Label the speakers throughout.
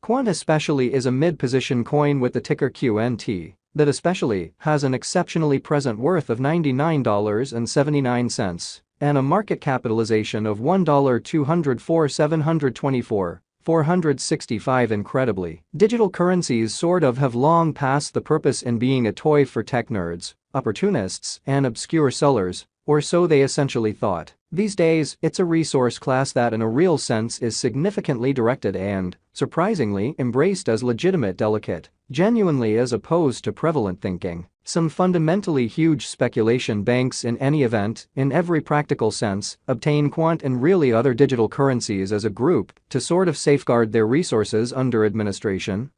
Speaker 1: Quant especially is a mid-position coin with the ticker QNT that especially has an exceptionally present worth of $99.79 and a market capitalization of $1,204,724,465. Incredibly, digital currencies sort of have long passed the purpose in being a toy for tech nerds, opportunists, and obscure sellers, or so they essentially thought. These days, it's a resource class that in a real sense is significantly directed and, surprisingly, embraced as legitimate, delicate, genuinely as opposed to prevalent thinking. Some fundamentally huge speculation banks in any event, in every practical sense, obtain Quant and really other digital currencies as a group to sort of safeguard their resources under administration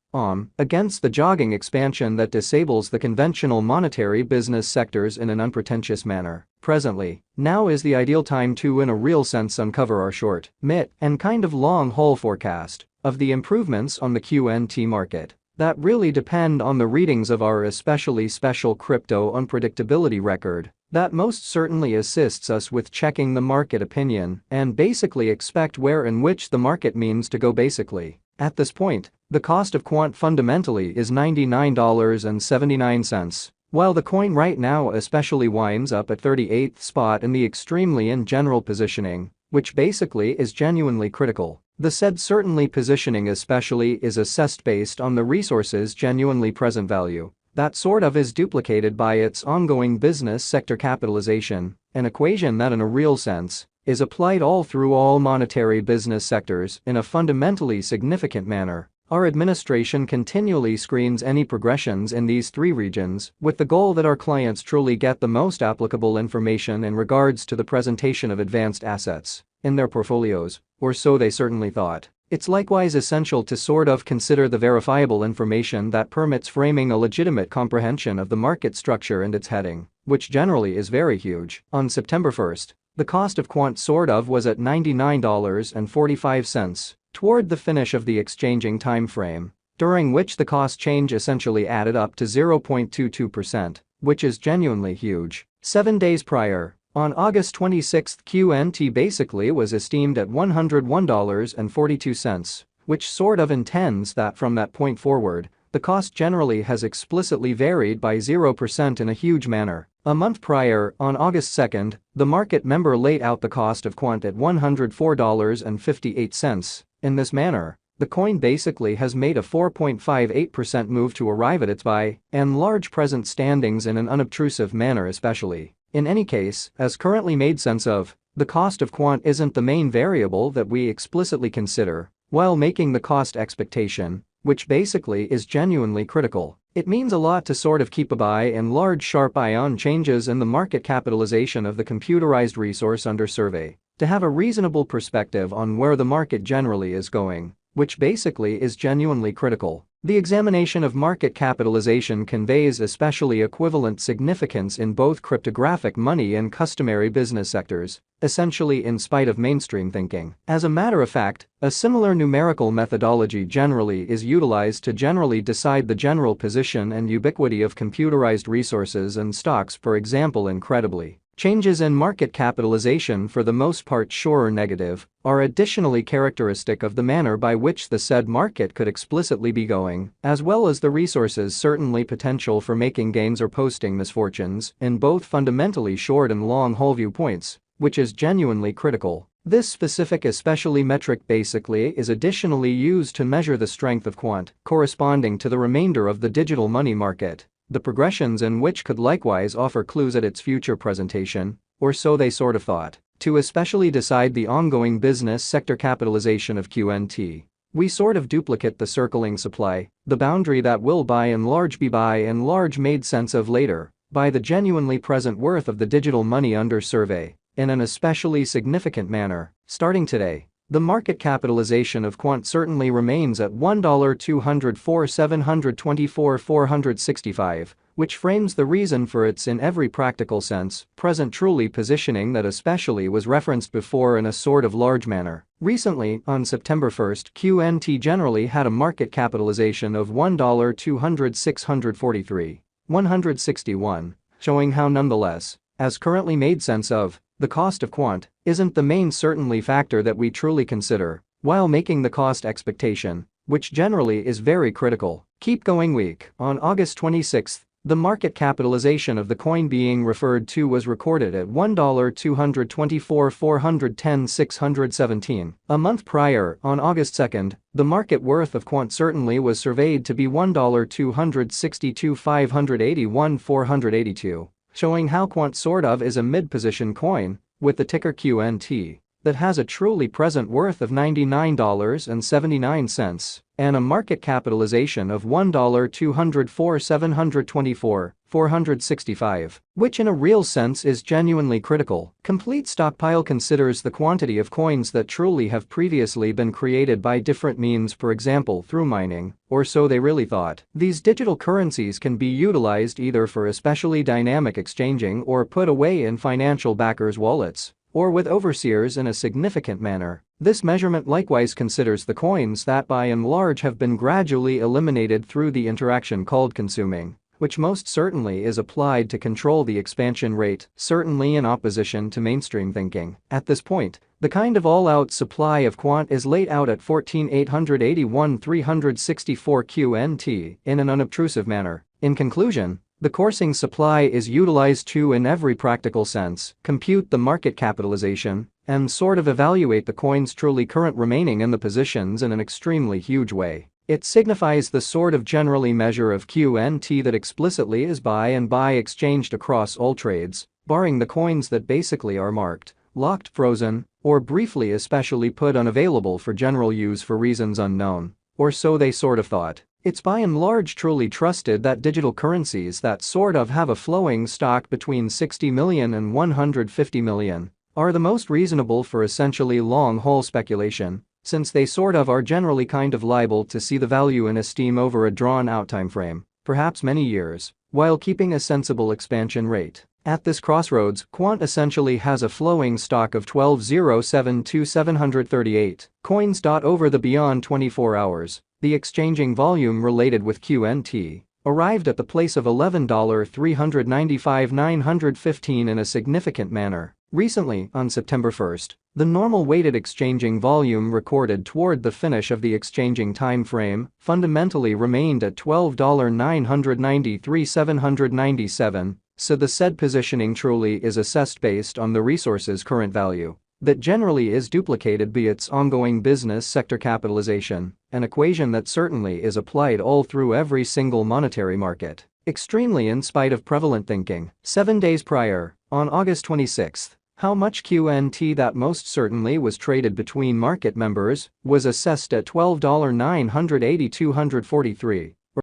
Speaker 1: against the jogging expansion that disables the conventional monetary business sectors in an unpretentious manner. Presently, now is the ideal time to in a real sense uncover our short, mid, and kind of long-haul forecast of the improvements on the QNT market that really depend on the readings of our especially special crypto unpredictability record that most certainly assists us with checking the market opinion and basically expect where in which the market means to go. Basically, at this point, the cost of Quant fundamentally is $99.79. While the coin right now especially winds up at 38th spot in the extremely in general positioning, which basically is genuinely critical. The said certainly positioning especially is assessed based on the resource's genuinely present value. That sort of is duplicated by its ongoing business sector capitalization, an equation that in a real sense is applied all through all monetary business sectors in a fundamentally significant manner. Our administration continually screens any progressions in these three regions with the goal that our clients truly get the most applicable information in regards to the presentation of advanced assets in their portfolios, or so they certainly thought. It's likewise essential to sort of consider the verifiable information that permits framing a legitimate comprehension of the market structure and its heading, which generally is very huge. On September 1st, the cost of Quant sort of was at $99.45 toward the finish of the exchanging time frame, during which the cost change essentially added up to 0.22%, which is genuinely huge. 7 days prior, on August 26, QNT basically was esteemed at $101.42, which sort of intends that from that point forward, the cost generally has explicitly varied by 0% in a huge manner. A month prior, on August 2, the market member laid out the cost of Quant at $104.58. In this manner, the coin basically has made a 4.58% move to arrive at its by and large present standings in an unobtrusive manner. Especially, in any case, as currently made sense of, the cost of Quant isn't the main variable that we explicitly consider while making the cost expectation, which basically is genuinely critical. It means a lot to sort of keep a by and large sharp eye on changes in the market capitalization of the computerized resource under survey, to have a reasonable perspective on where the market generally is going, which basically is genuinely critical. The examination of market capitalization conveys especially equivalent significance in both cryptographic money and customary business sectors, essentially in spite of mainstream thinking. As a matter of fact, a similar numerical methodology generally is utilized to generally decide the general position and ubiquity of computerized resources and stocks. For example, incredibly, changes in market capitalization, for the most part sure or negative, are additionally characteristic of the manner by which the said market could explicitly be going, as well as the resources certainly potential for making gains or posting misfortunes in both fundamentally short and long-haul viewpoints, which is genuinely critical. This specific especially metric basically is additionally used to measure the strength of Quant corresponding to the remainder of the digital money market. The progressions in which could likewise offer clues at its future presentation, or so they sort of thought. To especially decide the ongoing business sector capitalization of QNT, we sort of duplicate the circling supply, the boundary that will by and large be by and large made sense of later by the genuinely present worth of the digital money under survey, in an especially significant manner. Starting today, the market capitalization of Quant certainly remains at $1,204,724,465, which frames the reason for its in every practical sense present truly positioning that especially was referenced before in a sort of large manner. Recently, on September 1st, QNT generally had a market capitalization of $1,206,161, showing how nonetheless, as currently made sense of, the cost of Quant isn't the main certainly factor that we truly consider while making the cost expectation. which generally is very critical. Keep going week. On August 26, the market capitalization of the coin being referred to was recorded at $1,224,410,617. A month prior, on August 2, the market worth of Quant certainly was surveyed to be $1,262,581,482, showing how Quant sort of is a mid-position coin, with the ticker Qnt, that has a truly present worth of $99.79 and a market capitalization of $1,204,724,465, which in a real sense is genuinely critical. Complete stockpile considers the quantity of coins that truly have previously been created by different means, for example through mining, or so they really thought. These digital currencies can be utilized either for especially dynamic exchanging or put away in financial backers' wallets, or with overseers in a significant manner. This measurement likewise considers the coins that by and large have been gradually eliminated through the interaction called consuming, which most certainly is applied to control the expansion rate, certainly in opposition to mainstream thinking. At this point, the kind of all-out supply of Quant is laid out at 14,881,364 Qnt in an unobtrusive manner. In conclusion, the coursing supply is utilized to, in every practical sense, compute the market capitalization and sort of evaluate the coin's truly current remaining in the positions in an extremely huge way. It signifies the sort of generally measure of Qnt that explicitly is by and by exchanged across all trades, barring the coins that basically are marked, locked, frozen, or briefly especially put unavailable for general use for reasons unknown, or so they sort of thought. It's by and large truly trusted that digital currencies that sort of have a flowing stock between 60 million and 150 million are the most reasonable for essentially long-haul speculation, since they sort of are generally kind of liable to see the value in esteem over a drawn-out time frame, perhaps many years, while keeping a sensible expansion rate. At this crossroads, Quant essentially has a flowing stock of 12,072,738 coins. Over the beyond 24 hours, the exchanging volume related with Qnt arrived at the place of $11,395,915 in a significant manner. Recently, on September 1, the normal weighted exchanging volume recorded toward the finish of the exchanging time frame fundamentally remained at $12,993,797, so the said positioning truly is assessed based on the resource's current value, that generally is duplicated by its ongoing business sector capitalization, an equation that certainly is applied all through every single monetary market. Extremely in spite of prevalent thinking. 7 days prior, on August 26, how much Qnt that most certainly was traded between market members was assessed at $12,980,243.